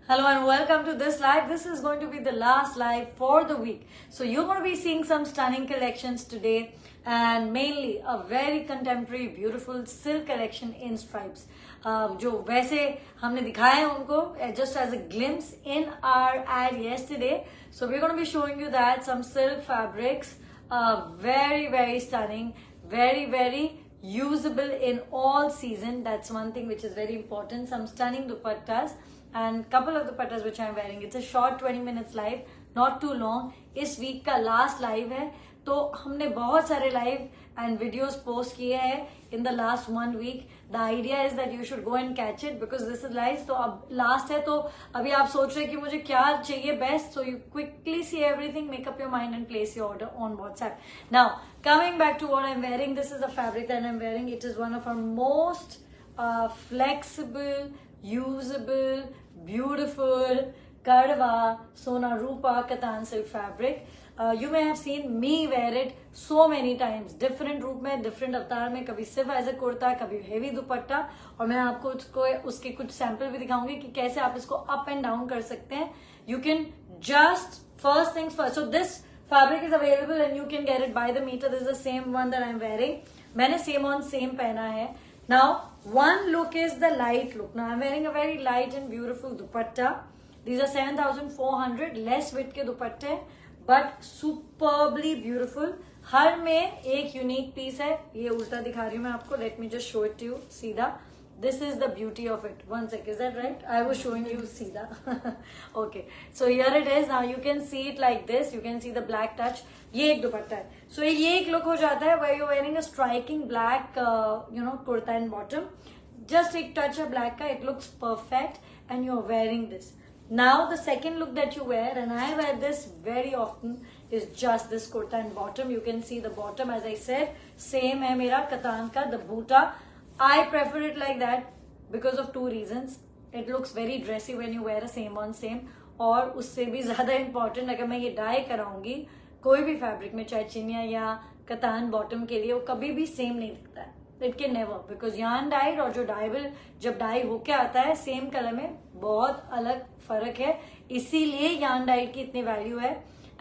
Hello and welcome to this live. This is going to be the last live for the week. So you're going to be seeing some stunning collections today and mainly a very contemporary beautiful silk collection in stripes. जो वैसे हमने दिखाया है उनको just as a glimpse in our ad yesterday. So we're going to be showing you that some silk fabrics, very stunning, very usable in all season. That's one thing which is very important. Some stunning dupattas and couple of dupattas which I'm wearing. It's a short 20 minutes live, not too long. इस week का last live है, तो हमने बहुत सारे live and videos post किए हैं in the last 1 week. The idea is that you should go and catch it because this is live. तो अब last है, तो अभी आप सोच रहे हैं कि मुझे क्या चाहिए best, so you quickly see everything, make up your mind and place your order on WhatsApp. Now coming back to what I'm wearing, this is the fabric that I'm wearing. It is one of our most flexible, usable, beautiful Kadwa Sona Rupa Katan silk fabric. You may have seen me wear it so many times, different रूप में, different अवतार में, कभी सिर्फ as a kurta, कभी heavy दुपट्टा, और मैं आपको उसके कुछ सैंपल भी दिखाऊंगी कि कैसे आप इसको अप एंड डाउन कर सकते हैं. You can just first things first. So this fabric is available and you can get it by the meter. This is the same one that I'm wearing. मैंने same on same पहना है. Now one look is the light look. Now I'm wearing a very light and beautiful dupatta. These are 7,400 less width के दुपट्टे, but superbly beautiful. हर में एक unique piece है. ये उल्टा दिखा रही हूँ मैं आपको. Let me just show it to you. सीधा. This is the beauty of it. One sec, is that right? I was showing you सीधा. Okay. So here it is. Now you can see it like this. You can see the black touch. ये एक दुपट्टा है. So ये एक look हो जाता है where you're wearing a striking black, kurta and bottom. Just एक touch of black का. It looks perfect and you're wearing this. Now the second look that you wear, and I wear this very often, is just this kurta and bottom. You can see the bottom, as I said, same है मेरा कतान का, the boota. I prefer it like that because of two reasons. It looks very dressy when you wear a same on same, और उससे भी ज्यादा important अगर मैं ये डाई कराऊंगी कोई भी फैब्रिक में, चाहे चिनिया या कतान बॉटम के लिए, वो कभी भी सेम नहीं दिखता है. It can never, because yarn died और जो डाइबल जब डाई होके आता है सेम कलर में बहुत अलग फर्क है. इसीलिए यार्न डाइड की इतनी वैल्यू है.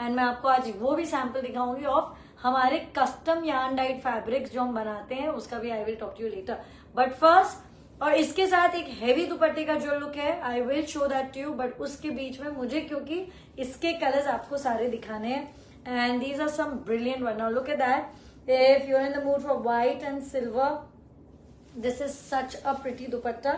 एंड मैं आपको आज वो भी सैंपल दिखाऊंगी ऑफ हमारे कस्टम यार्न डाइड फैब्रिक्स जो हम बनाते हैं, उसका भी I will talk to you later. But first, और इसके साथ एक हेवी दुपट्टे का जो लुक है, I will show that to you. But उसके बीच में मुझे, क्योंकि इसके कलर्स आपको सारे दिखाने हैं, and these are some brilliant ones. Now look at that. If you're in the mood for white and silver, this is such a pretty dupatta.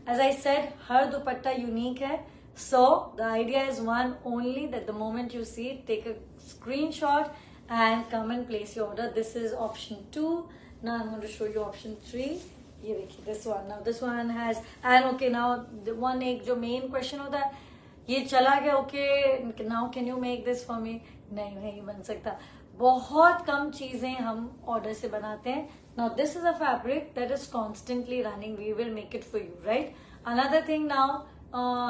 As I said, har dupatta unique hai. So the idea is one only, that the moment you see it, take a screenshot and come and place your order. This is option 2. Now I'm going to show you option 3. ये देखिए this one. Now this one has, and okay, now the one एक जो main question होता है, ये चला गया. Okay, now can you make this for me? नहीं बन सकता. बहुत कम चीजें हम ऑर्डर से बनाते हैं. Now this is a fabric that is constantly running. We will make it for you, right? Another thing, now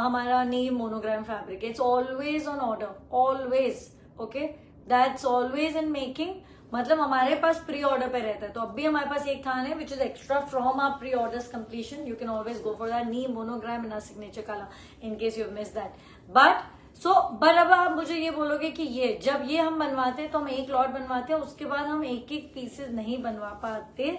हमारा नी monogram fabric, it's always on order, always. Okay, that's always in making. मतलब हमारे पास pre order पे रहता है. तो अब भी हमारे पास एक थान है which is extra from our pre orders completion. You can always go for that knee monogram in our signature colour in case you have miss that. But अब आप मुझे ये बोलोगे कि ये जब ये हम बनवाते हैं तो हम एक लॉट बनवाते हैं, उसके बाद हम एक एक पीसेस नहीं बनवा पाते.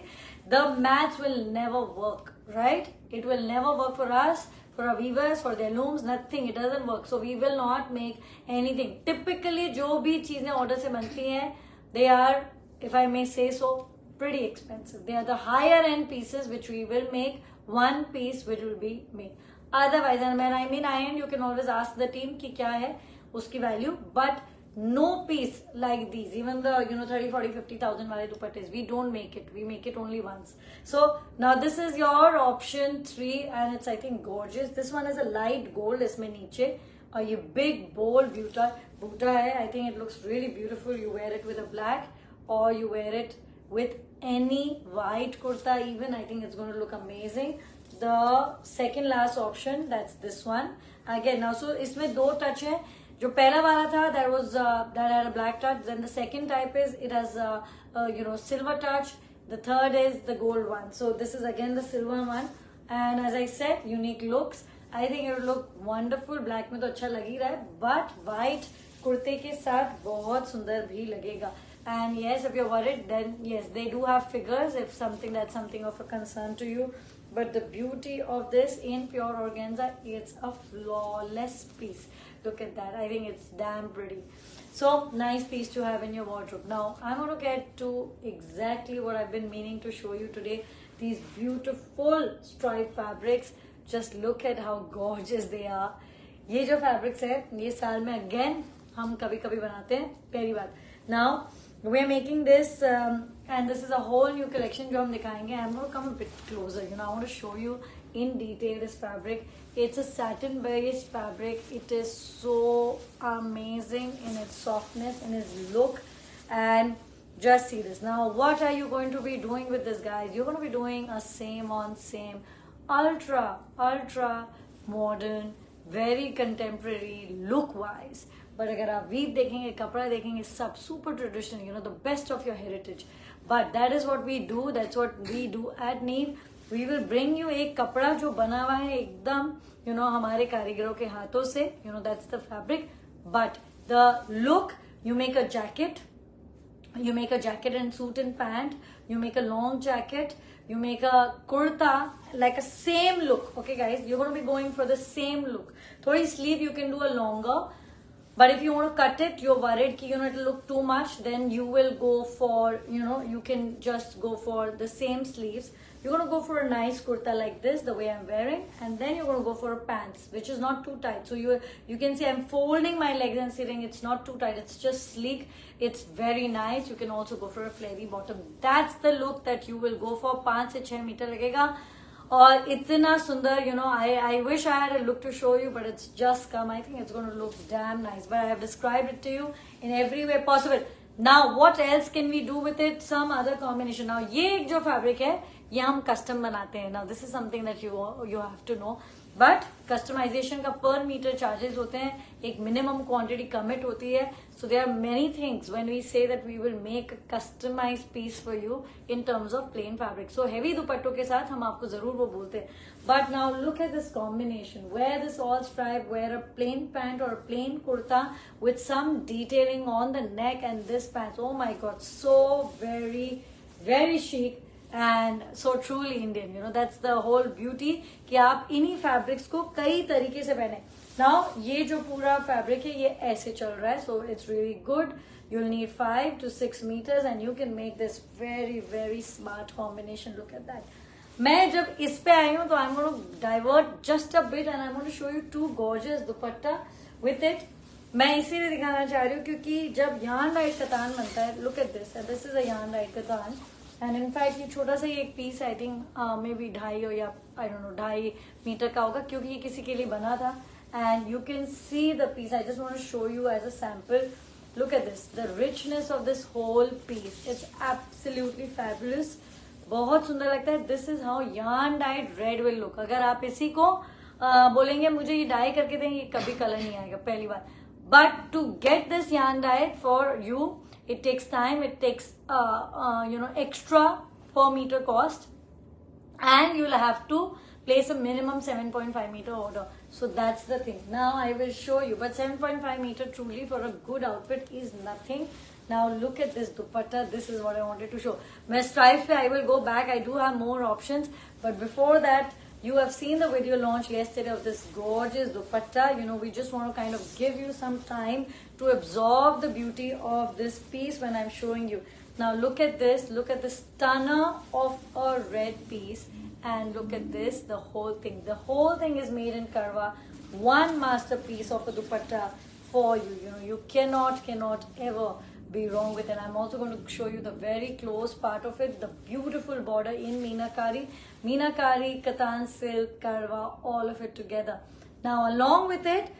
The maths will never work, right? It will never work for us, for our weavers, for their looms, nothing. It doesn't work. So we will not make anything. Typically जो भी चीजें ऑर्डर से बनती हैं, they are, if I may say so, pretty expensive. They are the higher end pieces which we will make. One piece which will be made. Otherwise, and when I mean high end, you can always ask the team कि क्या है उसकी value. But no piece like these, even the 30, 40, 50,000 wale dupattas, we don't make it. We make it only once. So now this is your option 3, and it's, I think, gorgeous. This one is a light gold. इसमें नीचे और ये big bold boota है. I think it looks really beautiful. You wear it with a black, or you wear it with any white kurta even. I think it's going to look amazing. The second last option, that's this one. Again, now so इसमें दो touch है. जो पहला वाला था, that had a black touch. Then the second type is, it has silver touch. The third is the gold one. So this is again the silver one, and as I said, unique looks. I think it look wonderful. Black में तो अच्छा लग ही रहा है, but white कुर्ते के साथ बहुत सुंदर भी लगेगा. And yes, if you're worried, then yes, they do have figures if that's something of a concern to you. But the beauty of this in pure organza, it's a flawless piece. Look at that. I think it's damn pretty. So nice piece to have in your wardrobe. Now I'm going to get to exactly what I've been meaning to show you today. These beautiful stripe fabrics. Just look at how gorgeous they are. ये जो fabrics है, ये साल में again हम कभी कभी बनाते हैं, पहली बार. Now we're making this and this is a whole new collection जो हम दिखाएंगे. I'm going to come a bit closer. I want to show you in detail this fabric. It's a satin based fabric. It is so amazing in its softness, in its look, and just see this. Now what are you going to be doing with this, guys? You're going to be doing a same on same ultra modern, very contemporary look wise. But अगर आप weave देखेंगे, कपड़ा देखेंगे, सब super traditional, the best of your heritage. But that is what we do. That's what we do at Neev. We will bring you एक कपड़ा जो बना हुआ है एकदम, हमारे कारीगरों के हाथों से, that's the fabric. But the look, you make a jacket and suit and pant, you make a long jacket, you make a kurta, like a same look. Okay guys, you're going to be going for the same look. Thodi sleeve you can do a longer, but if you want to cut it, you're worried कि it'll look too much, then you will go for, you can just go for the same sleeves. You're going to go for a nice kurta like this, the way I'm wearing, and then you're going to go for a pants, which is not too tight. So you can see I'm folding my legs and sitting. It's not too tight. It's just sleek. It's very nice. You can also go for a flary bottom. That's the look that you will go for. 5 से 6 metre लगेगा. और इतना सुंदर, I wish I had a look to show you, but it's just come. I think it's going to look damn nice. But I have described it to you in every way possible. Now, what else can we do with it? Some other combination. Now, ये एक जो fabric है, ये हम custom बनाते हैं. Now, this is something that you have to know. But customization का per meter charges होते हैं. एक minimum quantity commit होती है. So there are many things when we say that we will make a customized piece for you in terms of plain fabric. So heavy दुपट्टों के साथ हम आपको जरूर वो बोलते हैं. But now look at this combination. Wear this all stripe, wear a plain pant or a plain kurta with some detailing on the neck and this pants. Oh my God, so very, very chic. And so truly Indian, that's the whole beauty कि आप इन्हीं fabrics को कई तरीके से पहने. Now ये जो पूरा fabric है ये ऐसे चल रहा है, so it's really good. You'll need 5 to 6 meters and you can make this very, very smart combination. Look at that. मैं जब इस पे आई हूँ तो I'm going to divert just a bit and I'm going to show you 2 gorgeous dupatta with it. मैं इसीलिए दिखाना चाह रही हूँ क्योंकि जब yarn dyed कतान बनता है, look at this, and this is a yarn dyed कतान. And in fact ये छोटा सा ही एक पीस आई थिंक maybe 2.5 या I don't know 2.5 मीटर का होगा क्योंकि ये किसी के लिए बना था. And you can see the piece. I just want to show you as a sample. Look at this, the richness of this whole piece. It's absolutely fabulous. बहुत सुंदर लगता है. This is how yarn dyed red will look. अगर आप इसी को बोलेंगे मुझे ये डाई करके दें, ये कभी कलर नहीं आएगा पहली बार. But to get this yarn dyed for you, it takes time. It takes extra per meter cost, and you'll have to place a minimum 7.5 meter order. So that's the thing. Now I will show you. But 7.5 meter truly for a good outfit is nothing. Now look at this dupatta. This is what I wanted to show. My stripes, I will go back. I do have more options. But before that, you have seen the video launch yesterday of this gorgeous dupatta. We just want to kind of give you some time to absorb the beauty of this piece when I'm showing you. Now look at this. Look at the stunner of a red piece. And look at this, the whole thing. The whole thing is made in Karwa. One masterpiece of a dupatta for you. You cannot ever be wrong with it. I'm also going to show you the very close part of it. The beautiful border in Meenakari. Meenakari, Katan silk, Karwa, all of it together. Now along with it,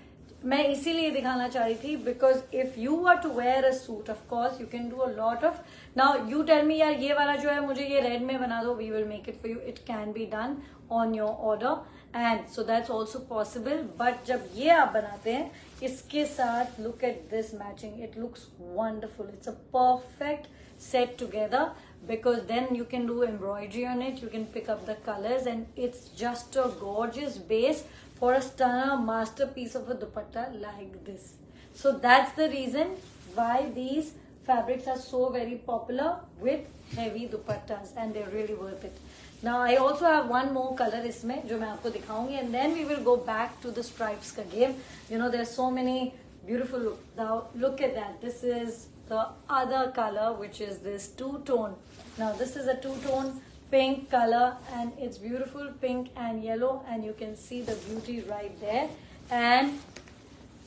मैं इसीलिए दिखाना चाह रही थी because if you were to wear a suit, of course you can do a lot of. Now you tell me यार ये वाला जो है मुझे ये red में बना दो, we will make it for you. It can be done on your order and so that's also possible. But जब ये आप बनाते हैं इसके साथ look at this matching. It looks wonderful. It's a perfect set together because then you can do embroidery on it. You can pick up the colors and it's just a gorgeous base for a stunner masterpiece of a dupatta like this. So that's the reason why these fabrics are so very popular with heavy dupattas, and they're really worth it. Now I also have one more color इसमें जो मैं आपको दिखाऊंगी, and then we will go back to the stripes का game. You know, there's so many beautiful look. Now look at that. This is the other color, which is this two-tone. Now this is a two-tone pink color, and it's beautiful pink and yellow, and you can see the beauty right there. And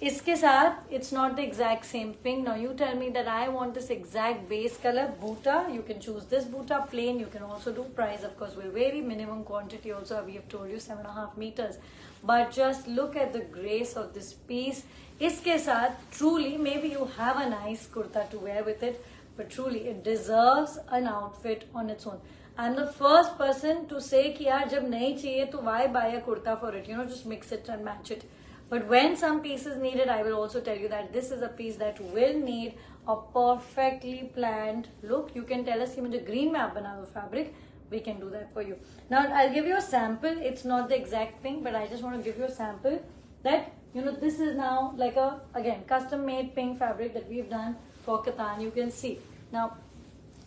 इसके साथ it's not the exact same pink. Now you tell me that I want this exact base color buta. You can choose this buta plain. You can also do price, of course, will vary. Minimum quantity also we have told you 7.5 meters. But just look at the grace of this piece. इसके साथ truly maybe you have a nice kurta to wear with it, but truly it deserves an outfit on its own. I'm the first person to say कि यार जब नहीं चाहिए तो why buy a kurta for it? You know, just mix it and match it. But when some pieces needed, I will also tell you that this is a piece that will need a perfectly planned look. You can tell us कि मुझे green में आप बना दो fabric, we can do that for you. Now I'll give you a sample. It's not the exact thing, but I just want to give you a sample that, you know, this is now like a, again, custom made pink fabric that we've done for Katan. You can see. Now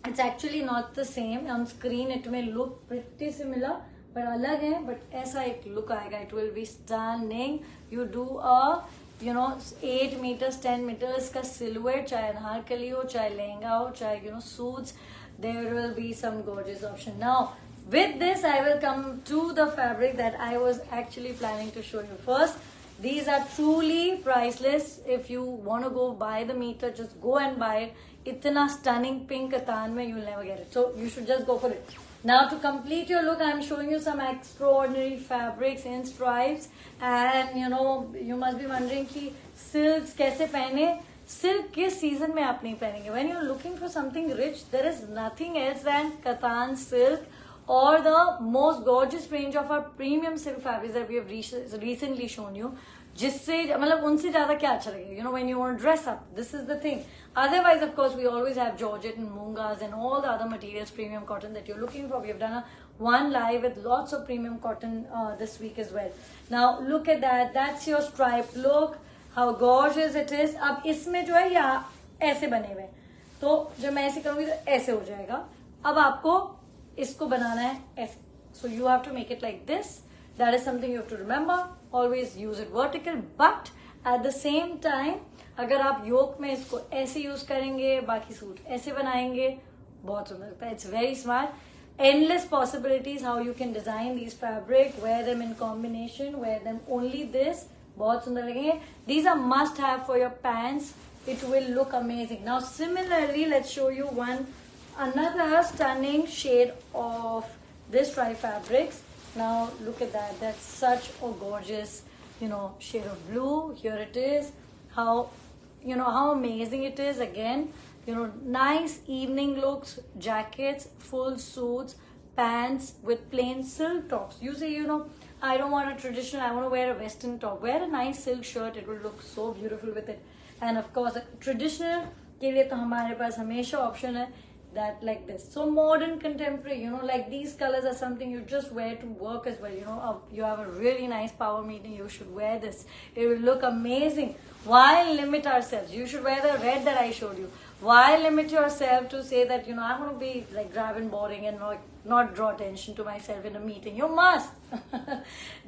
it's actually not the same. On screen it may look pretty similar, but अलग है, but ऐसा एक look आएगा. It will be stunning. You do a, you know, 8 meters, 10 meters का silhouette, चाहे अनारकली हो, चाहे लहंगा हो, चाहे, you know, suits. There will be some gorgeous option. Now, with this, I will come to the fabric that I was actually planning to show you first. These are truly priceless. If you want to go buy the meter, just go and buy it. Itna stunning pink katan mein, you'll never get it. So you should just go for it. Now to complete your look, I'm showing you some extraordinary fabrics in stripes. And you know, you must be wondering कि silks कैसे पहने? Silk किस season में आप नहीं पहनेंगे? When you're looking for something rich, there is nothing else than katan silk or the most gorgeous range of our premium silk fabrics that we have recently shown you. जिससे मतलब उनसे ज्यादा क्या अच्छा लगेगा? You know, when you want to dress up, this is the thing. Otherwise, of course, we always have Georgette and Mungas and all the other materials, premium cotton that you're looking for. We have done one live with lots of premium cotton this week as well. Now, look at that. That's your stripe. Look how gorgeous it is. अब इसमें जो है यहाँ ऐसे बने हुए, तो जब मैं ऐसे करूँगी तो ऐसे हो जाएगा. अब आपको इसको बनाना है ऐसे. So you have to make it like this. That is something you have to remember. Always use it vertical, but at the same time, अगर आप योक में इसको ऐसे यूज करेंगे, बाकी सूट ऐसे बनाएंगे, बहुत सुंदर लगता है. It's very smart. Endless possibilities how you can design these fabric, wear them in combination, wear them only this. बहुत सुंदर लगेंगे. These are must have for your pants. It will look amazing. Now similarly, let's show you another stunning shade of this stripe fabrics. Now look at that. That's such a gorgeous, you know, shade of blue. Here it is. How, you know, how amazing it is. Again, you know, nice evening looks, jackets, full suits, pants with plain silk tops. You say, you know, I don't want a traditional, I want to wear a western top. Wear a nice silk shirt. It will look so beautiful with it. And of course, a traditional के लिए तो हमारे पास हमेशा option है that like this. So modern, contemporary, you know, like these colors are something you just wear to work as well. You know, you have a really nice power meeting, you should wear this. It will look amazing. Why limit ourselves? You should wear the red that I showed you. Why limit yourself to say that, you know, I'm going to be like drab and boring and not draw attention to myself in a meeting? You must.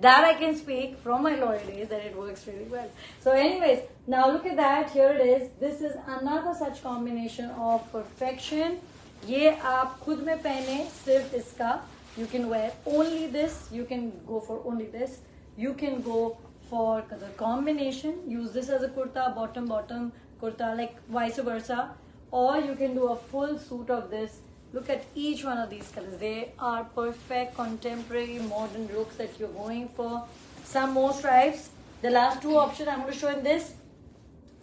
That I can speak from my lawyer days that it works really well. So anyways, now look at that. Here it is. This is another such combination of perfection. ये आप खुद में पहने सिर्फ इसका. You can wear only this. You can go for only this. You can go for the combination. Use this as a kurta, bottom kurta, like vice versa. Or you can do a full suit of this. Look at each one of these colors. They are perfect contemporary modern looks that you're going for. Some more stripes. The last two options I'm going to show in this.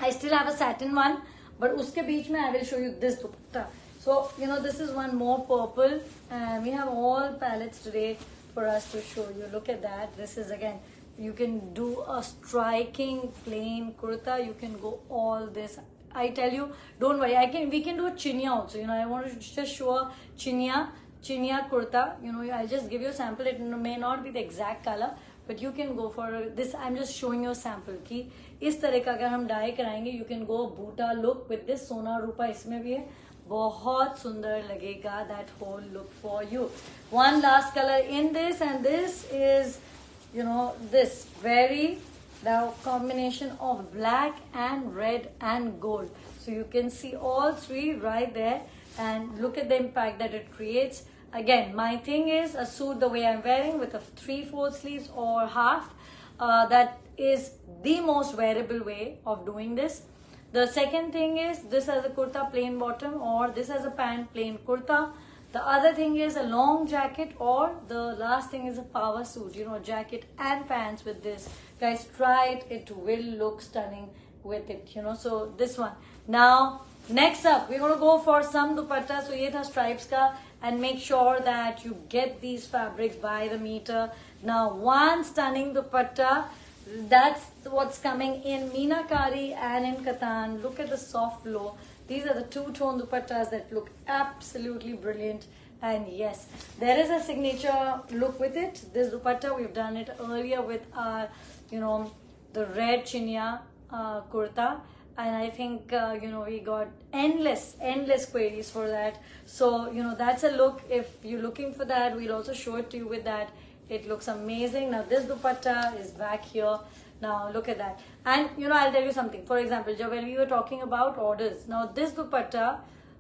I still have a satin one, but uske beech mein I will show you this dupatta. So, you know, this is one more purple, and we have all palettes today for us to show you. Look at that. This is, again, you can do a striking plain kurta. You can go all this. I tell you, don't worry. We can do a chinya also. You know, I want to just show a chinya kurta. You know, I'll just give you a sample. It may not be the exact color, but you can go for this. I'm just showing you a sample कि इस तरह का अगर हम die कराएंगे, you can go Buta look with this. सोना रूपा इसमें भी है, बहुत सुंदर लगेगा that whole look for you. One last color in this, and this is, you know, this very the combination of black and red and gold. So you can see all three right there, and look at the impact that it creates. Again, my thing is a suit the way I'm wearing with a 3/4 sleeves or half. That is the most wearable way of doing this. The second thing is this as a kurta plain bottom, or this as a pant plain kurta. The other thing is a long jacket, or the last thing is a power suit, you know, jacket and pants with this. Guys, try it. It will look stunning with it, you know. So this one. Now, next up, we're going to go for some dupatta. So ye tha stripes ka, and make sure that you get these fabrics by the meter. Now, one stunning dupatta. That's what's coming in Meenakari and in Katan. Look at the soft flow. These are the two-tone dupattas that look absolutely brilliant. And yes, there is a signature look with it. This dupatta, we've done it earlier with our, you know, the red chinya kurta. And I think, you know, we got endless queries for that. So, you know, that's a look. If you're looking for that, we'll also show it to you with that. It looks amazing. Now, this dupatta is back here. Now, look at that. And, you know, I'll tell you something. For example, when we were talking about orders, now this dupatta,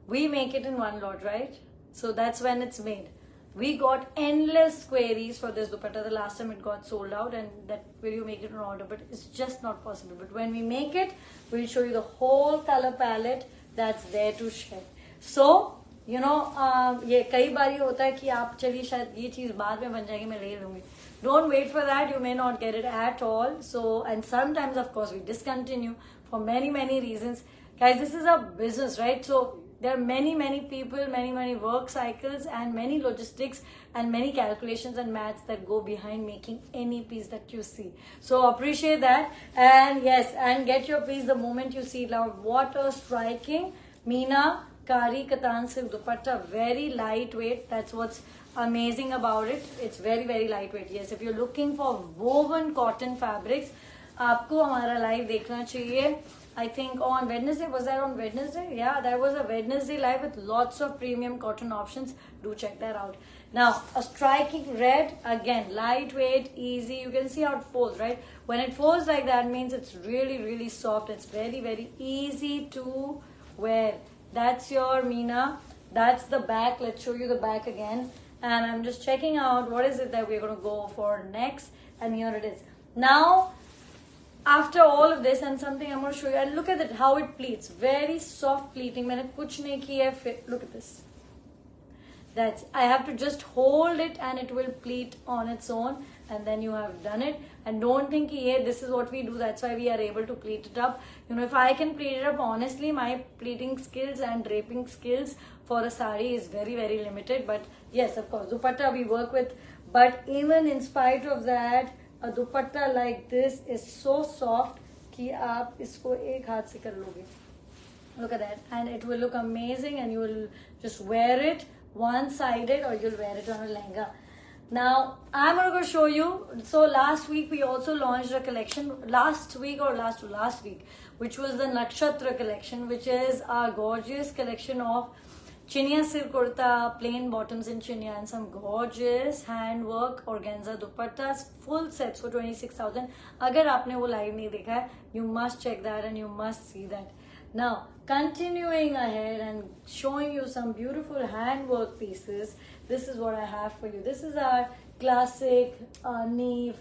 we make it in one lot, right? So, that's when it's made. We got endless queries for this dupatta. The last time it got sold out, and that will you make it an order, but it's just not possible. But when we make it, we'll show you the whole color palette that's there to share. So, you know, ये कई बार ये होता है कि आप चलिए शायद ये चीज़ बाद में बन जाएगी, मैं ले लूँगी. Don't wait for that. You may not get it at all. So, and sometimes, of course, we discontinue for many reasons. Guys, this is a business, right? So, there are many people, many work cycles, and many logistics and many calculations and maths that go behind making any piece that you see. So appreciate that. And yes, and get your piece the moment you see it. Now, what a striking Meenakari Katan silk dupatta. Very lightweight. That's what's amazing about it. It's very lightweight. Yes, if you're looking for woven cotton fabrics, आपको हमारा live देखना चाहिए. I think on Wednesday, was that on Wednesday? Yeah, that was a Wednesday live with lots of premium cotton options. Do check that out. Now, a striking red, again, lightweight, easy. You can see how it folds, right? When it folds like that, means it's really soft. It's very easy to wear. That's your Meena. That's the back. Let's show you the back again. And I'm just checking out what is it that we're going to go for next. And here it is. Now, after all of this, and something I'm going to show you, and look at it, how it pleats. Very soft pleating. मैंने कुछ नहीं किया है. Look at this. That's, I have to just hold it and it will pleat on its own, and then you have done it. And don't think yeah, this is what we do, that's why we are able to pleat it up. You know, if I can pleat it up, honestly, my pleating skills and draping skills for a sari is very limited. But yes, of course, dupatta we work with. But even in spite of that, a dupatta like this is so soft कि आप इसको एक हाथ से कर लोगे. Look at that, and it will look amazing, and you will just wear it one-sided, or you'll wear it on a lehenga. Now, I'm going to go show you. So last week we also launched a collection, last week, which was the Nakshatra collection, which is our gorgeous collection of Chinya silk kurta, plain bottoms in chinya, and some gorgeous handwork organza dupattas, full sets for 26,000. Agar aapne wo live nahi dekha hai, you must check that and you must see that. Now, continuing ahead and showing you some beautiful handwork pieces, this is what I have for you. This is our classic Neve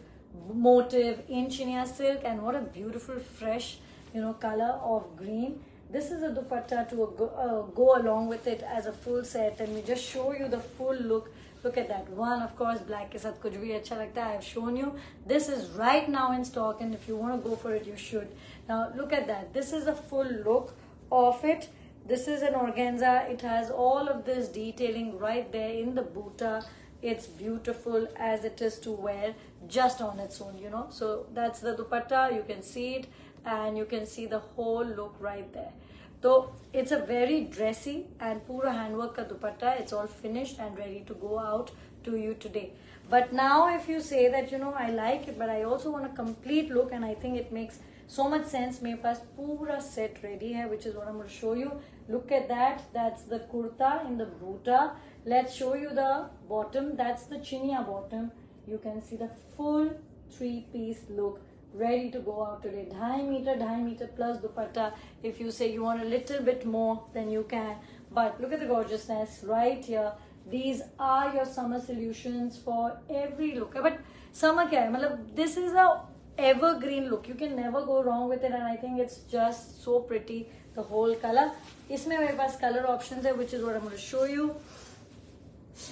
motive in chinya silk, and what a beautiful fresh, you know, color of green. This is a dupatta to go along with it as a full set, and we just show you the full look. Look at that one. Of course, black ke saath kuch bhi acha lagta hai. I have shown you. This is right now in stock, and if you want to go for it, you should. Now look at that. This is a full look of it. This is an organza. It has all of this detailing right there in the buta. It's beautiful as it is to wear just on its own, you know. So that's the dupatta. You can see it, and you can see the whole look right there. So it's a very dressy and pura handwork ka dupatta. It's all finished and ready to go out to you today. But now if you say that, you know, I like it, but I also want a complete look, and I think it makes so much sense. मेरे पास पूरा set ready है, which is what I'm going to show you. Look at that. That's the kurta in the boota. Let's show you the bottom. That's the chinia bottom. You can see the full 3-piece look ready to go out today. 2.5 meter plus dupatta. If you say you want a little bit more, then you can. But look at the gorgeousness right here. These are your summer solutions for every look. But summer क्या है? मतलब this is a evergreen look. You can never go wrong with it, and I think it's just so pretty. The whole color. इसमें मेरे पास color options है, which is what I'm going to show you.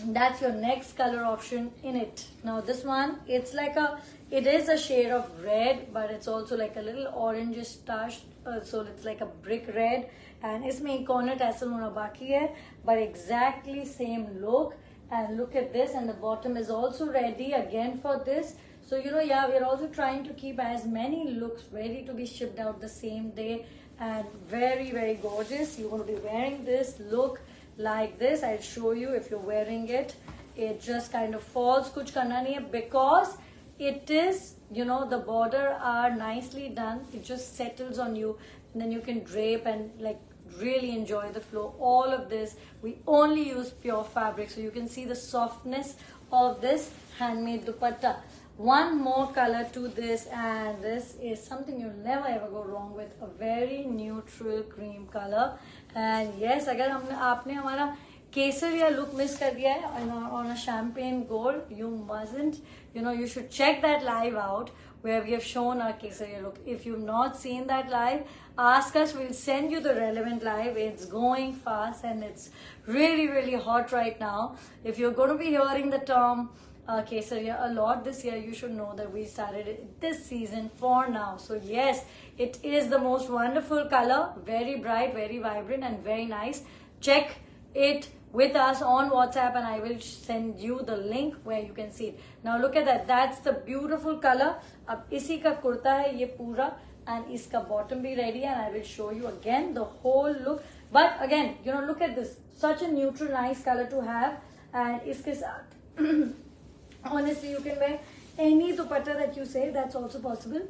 That's your next color option in it. Now this one, it's like it is a shade of red, but it's also like a little orangish touch. So it's like a brick red. And इसमें एक corner tassel होना बाकी है, but exactly same look. And look at this, and the bottom is also ready again for this. So you know, yeah, we're also trying to keep as many looks ready to be shipped out the same day, and very, very gorgeous. You're going to be wearing this look like this. I'll show you if you're wearing it. It just kind of falls, kuch karna nahi hai, because it is, you know, the border are nicely done. It just settles on you, and then you can drape and like really enjoy the flow. All of this, we only use pure fabric, so you can see the softness of this handmade dupatta. One more color to this, and this is something you'll never ever go wrong with. A very neutral cream color. And yes, अगर आपने हमारा केसरिया look miss कर दिया है on a champagne gold, you mustn't. You know, you should check that live out where we have shown our kesaria look. If you've not seen that live, ask us. We'll send you the relevant live. It's going fast, and it's really, really hot right now. If you're going to be hearing the term kesaria a lot this year, you should know that we started it this season for now. So yes, it is the most wonderful color, very bright, very vibrant, and very nice. Check it with us on WhatsApp, and I will send you the link where you can see it. Now look at that. That's the beautiful color. अब इसी का कुर्ता है ये पूरा, and इसका bottom भी ready, and I will show you again the whole look. But again, you know, look at this. Such a neutral, nice color to have, and इसके साथ honestly, you can wear any dupatta that you say. That's also possible.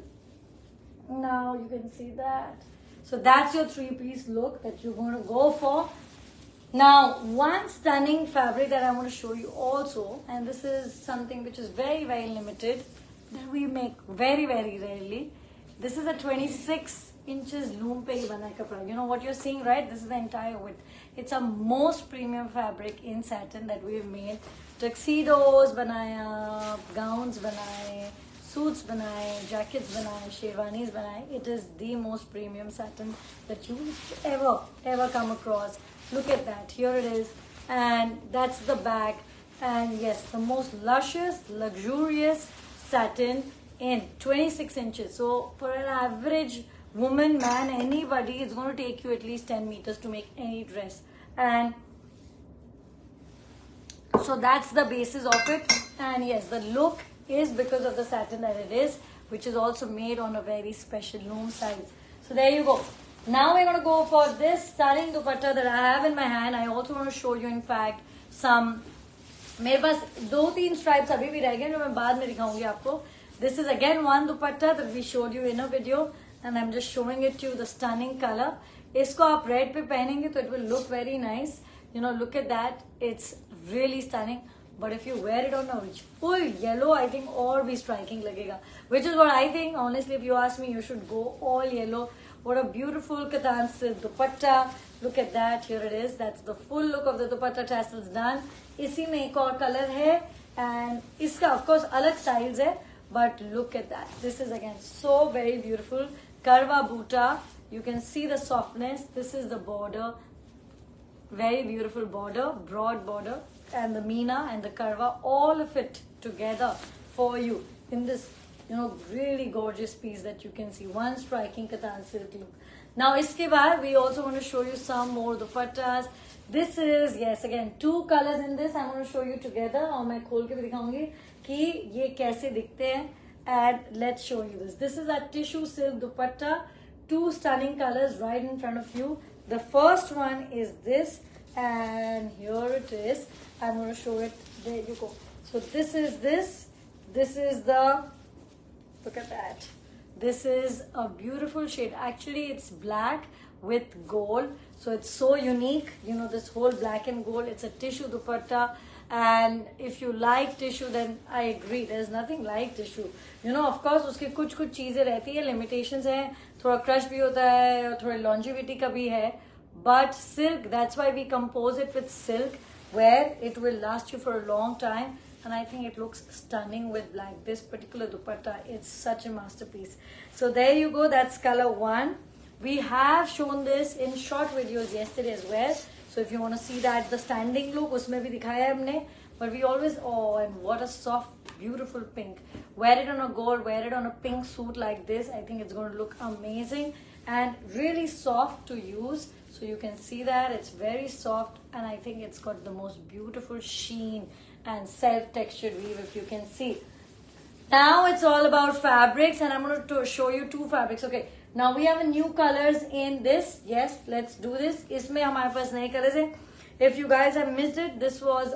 Now you can see that. So that's your 3-piece look that you're going to go for. Now, one stunning fabric that I want to show you also, and this is something which is very, very limited, that we make very, very rarely. This is a 26 inches loom pe hi bana kapda. You know what you're seeing, right? This is the entire width. It's a most premium fabric in satin that we've made. Tuxedos banaya, gowns banaye, suits banaye, jackets banaye, sherwanis banaye. It is the most premium satin that you will ever come across. Look at that. Here it is. And that's the back. And yes, the most luscious, luxurious satin in 26 inches. So for an average woman, man, anybody, it's going to take you at least 10 meters to make any dress. And so that's the basis of it. And yes, the look is because of the satin that it is, which is also made on a very special loom size. So there you go. Now we're going to go for this stunning dupatta that I have in my hand. I also want to show you, in fact, some. मेरे पास 2-3 stripes अभी भी रह गए जो मैं बाद में दिखाऊंगी आपको. This is again one dupatta that we showed you in a video, and I'm just showing it to you, the stunning color. इसको आप red पे पहनेंगे तो it will look very nice. You know, look at that. It's really stunning. But if you wear it on a full yellow, I think और भी striking लगेगा. Which is what I think. Honestly, if you ask me, you should go all yellow. What a beautiful katan silk dupatta. Look at that. Here it is. That's the full look of the dupatta tassels done. इसी में एक और color है. And इसका of course अलग styles है. But look at that. This is again so very beautiful. Karwa boota. You can see the softness. This is the border. Very beautiful border. Broad border. And the meena and the karwa. All of it together for you in this, you know, really gorgeous piece that you can see. One striking katan silk look. Now, iske baad, we also want to show you some more dupattas. This is, yes, again, 2 colors in this. I'm going to show you together. और मैं खोल के भी दिखाऊंगी कि ये कैसे दिखते हैं. And let's show you this. This is a tissue silk dupatta. 2 stunning colors right in front of you. The first one is this. And here it is. I'm going to show it. There you go. So this is the, look at that. This is a beautiful shade. Actually, it's black with gold. So it's so unique. You know, this whole black and gold. It's a tissue dupatta. And if you like tissue, then I agree. There's nothing like tissue. You know, of course, उसके कुछ चीजें रहती है, limitations हैं, थोड़ा crush भी होता है, और थोड़ा longevity का भी है. But silk, that's why we compose it with silk, where it will last you for a long time. And I think it looks stunning with black. This particular dupatta, it's such a masterpiece. So there you go. That's color 1. We have shown this in short videos yesterday as well. So if you want to see that, the standing look, उसमें भी दिखाया हमने. But we always, oh, and what a soft, beautiful pink. Wear it on a gold, wear it on a pink suit like this. I think it's going to look amazing and really soft to use. So you can see that it's very soft, and I think it's got the most beautiful sheen and self-textured weave, if you can see. Now it's all about fabrics, and I'm going to show you 2 fabrics. Okay, now we have new colors in this. Yes, let's do this. इसमें हमारे पास नए colors हैं. If you guys have missed it, this was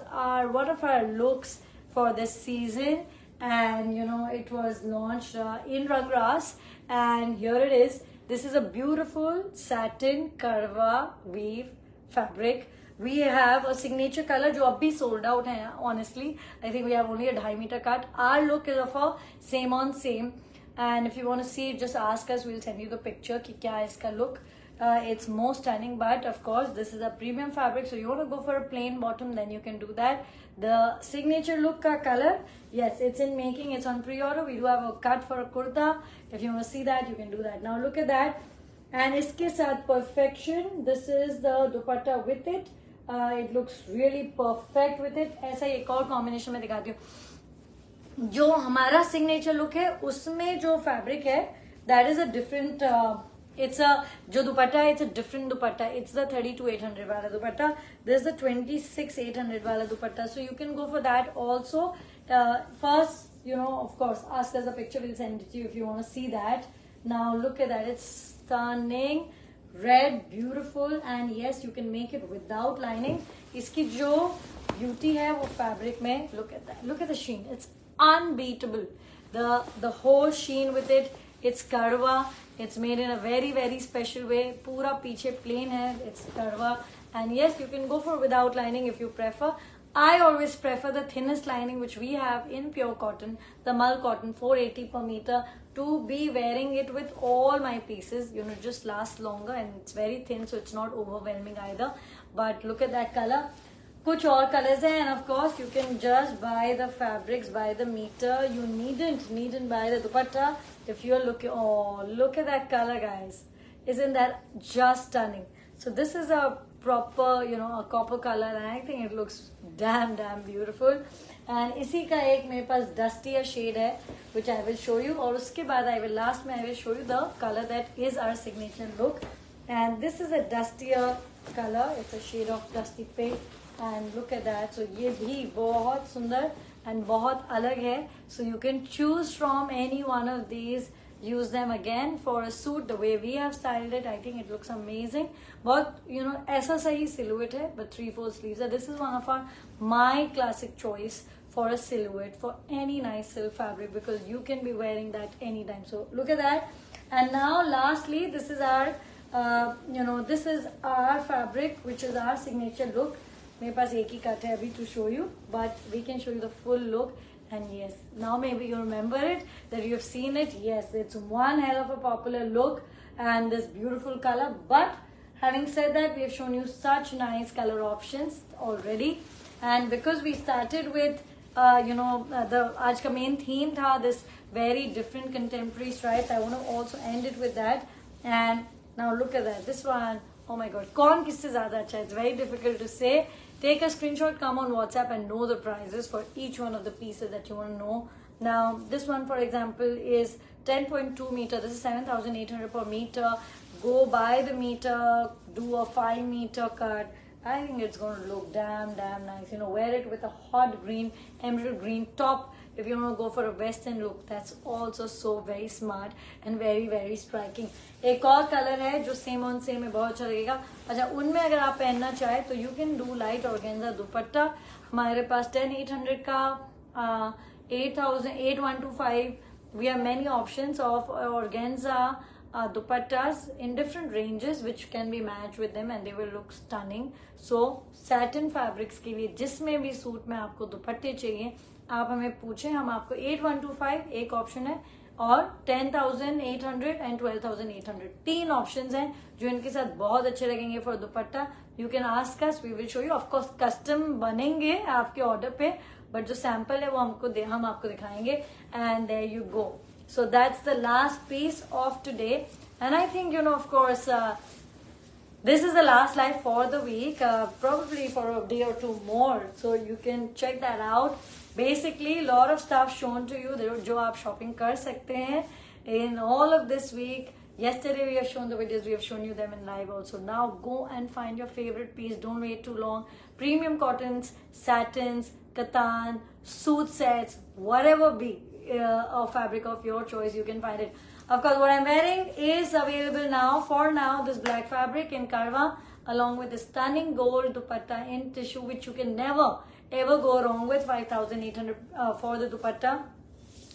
one of our looks for this season, and you know, it was launched in Rangras, and here it is. This is a beautiful satin karwa weave fabric. We have a signature color जो अभी sold out है. Honestly, I think we have only a 2.5 meter cut. Our look is of a same on same, and if you want to see it, just ask us. We'll send you the picture कि क्या है इसका look. It's more stunning, but of course this is a premium fabric, so you want to go for a plain bottom, then you can do that. The signature look ka color, yes, it's in making, it's on pre-order. We do have a cut for a kurta. If you want to see that, you can do that. Now look at that, and iske saath perfection. This is the dupatta with it. It looks really perfect with it. ऐसा एक और combination में दिखाती हूँ. जो हमारा signature look है, उसमें जो fabric है, that is a different. It's a जो दुपट्टा है, it's a different dupatta. It's the 32,800 वाला दुपट्टा. There's the 26,800 वाला दुपट्टा. So you can go for that also. First, you know, of course, ask us a picture. We'll send it to you if you want to see that. Now look at that. It's stunning, red, beautiful, and yes, you can make it without lining. इसकी जो beauty है वो fabric में. Look at that. Look at the sheen. It's unbeatable. The whole sheen with it. It's karwa. It's made in a very, very special way. पूरा पीछे plain है. It's karwa. And yes, you can go for without lining if you prefer. I always prefer the thinnest lining which we have in pure cotton, the Mull cotton, 480 per meter, to be wearing it with all my pieces. You know, just lasts longer, and it's very thin, so it's not overwhelming either. But look at that color. कुछ और colors हैं, and of course you can just buy the fabrics by the meter. You needn't buy the dupatta if you're looking. Oh, look at that color, guys! Isn't that just stunning? So this is a proper, you know, a copper color, and I think it looks damn beautiful. And इसी का एक मेरे पास dustier shade है, which I will show you. और उसके बाद I will show you the color that is our signature look. And this is a dustier color. It's a shade of dusty pink. And look at that. So ये भी बहुत सुंदर and बहुत अलग है. So you can choose from any one of these. Use them again for a suit the way we have styled it. I think it looks amazing. बहुत, you know, ऐसा सही silhouette है, but 3/4 sleeves. This is one of my classic choice for a silhouette for any nice silk fabric, because you can be wearing that anytime. So look at that. And now lastly, this is our, this is our fabric, which is our signature look. मेरे पास एक ही cut है अभी to show you, but we can show you the full look. And yes, now maybe you remember it, that you have seen it. Yes, it's one hell of a popular look and this beautiful color. But having said that, we have shown you such nice color options already. And because we started with, the आज का main theme था this very different contemporary stripes, I want to also end it with that. And now look at that. This one, oh my God, कौन किससे ज़्यादा अच्छा है? It's very difficult to say. Take a screenshot, come on WhatsApp and know the prices for each one of the pieces that you want to know. Now, this one, for example, is 10.2 meter. This is 7,800 per meter. Go by the meter, do a 5 meter cut. I think it's going to look damn nice. You know, wear it with a hot green, emerald green top. If you want to go for a western look, that's also so very smart and very, very striking. एक और colour है जो same on same में बहुत अच्छा लगेगा. अच्छा, उनमें अगर आप पहनना चाहे तो you can do light organza दुपट्टा. हमारे पास 10,800 का 8125. We have many options of organza dupattas in different ranges which can be matched with them and they will look stunning. So satin fabrics के लिए जिसमें भी सूट में आपको दुपट्टे चाहिए आप हमें पूछें, हम आपको 8125 एक ऑप्शन है और 10,800 एंड 12,800 तीन ऑप्शंस हैं जो इनके साथ बहुत अच्छे लगेंगे for dupatta. You can ask us, we will show you. Of course custom बनेंगे आपके ऑर्डर पे, बट जो सैंपल है वो हम आपको दिखाएंगे. And there you go. So that's the last piece of today, and I think of course this is the last live for the week, probably for a day or two more, so you can check that out. Basically lot of stuff shown to you जो आप shopping कर सकते हैं in all of this week. Yesterday we have shown the videos, we have shown you them in live also. Now go and find your favorite piece, don't wait too long. Premium cottons, satins, katan, suit sets, whatever be a fabric of your choice, you can find it. Of course, what I'm wearing is available now. For now, this black fabric in Karwa, along with the stunning gold dupatta in tissue, which you can never ever go wrong with. 5,800 for the dupatta,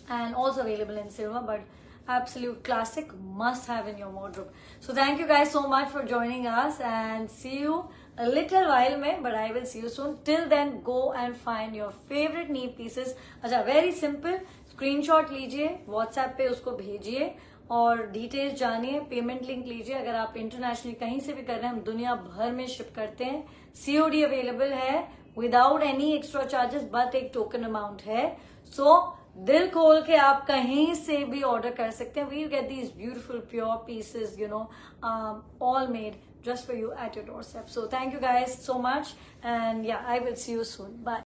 and also available in silver, but absolute classic, must have in your wardrobe. So thank you guys so much for joining us, and see you a little while में, but I will see you soon. Till then, go and find your favorite knee pieces. अच्छा, very simple. Screenshot लीजिए, WhatsApp पे उसको भेजिए और details जानिए. Payment link लीजिए. अगर आप इंटरनेशनली कहीं से भी कर रहे हैं, हम दुनिया भर में शिप करते हैं. सीओडी अवेलेबल है without any extra charges, but एक टोकन अमाउंट है. सो दिल खोल के आप कहीं से भी ऑर्डर कर सकते हैं. We get these beautiful pure pieces, all made just for you at your doorstep. So thank you guys so much, and yeah, I will see you soon. Bye.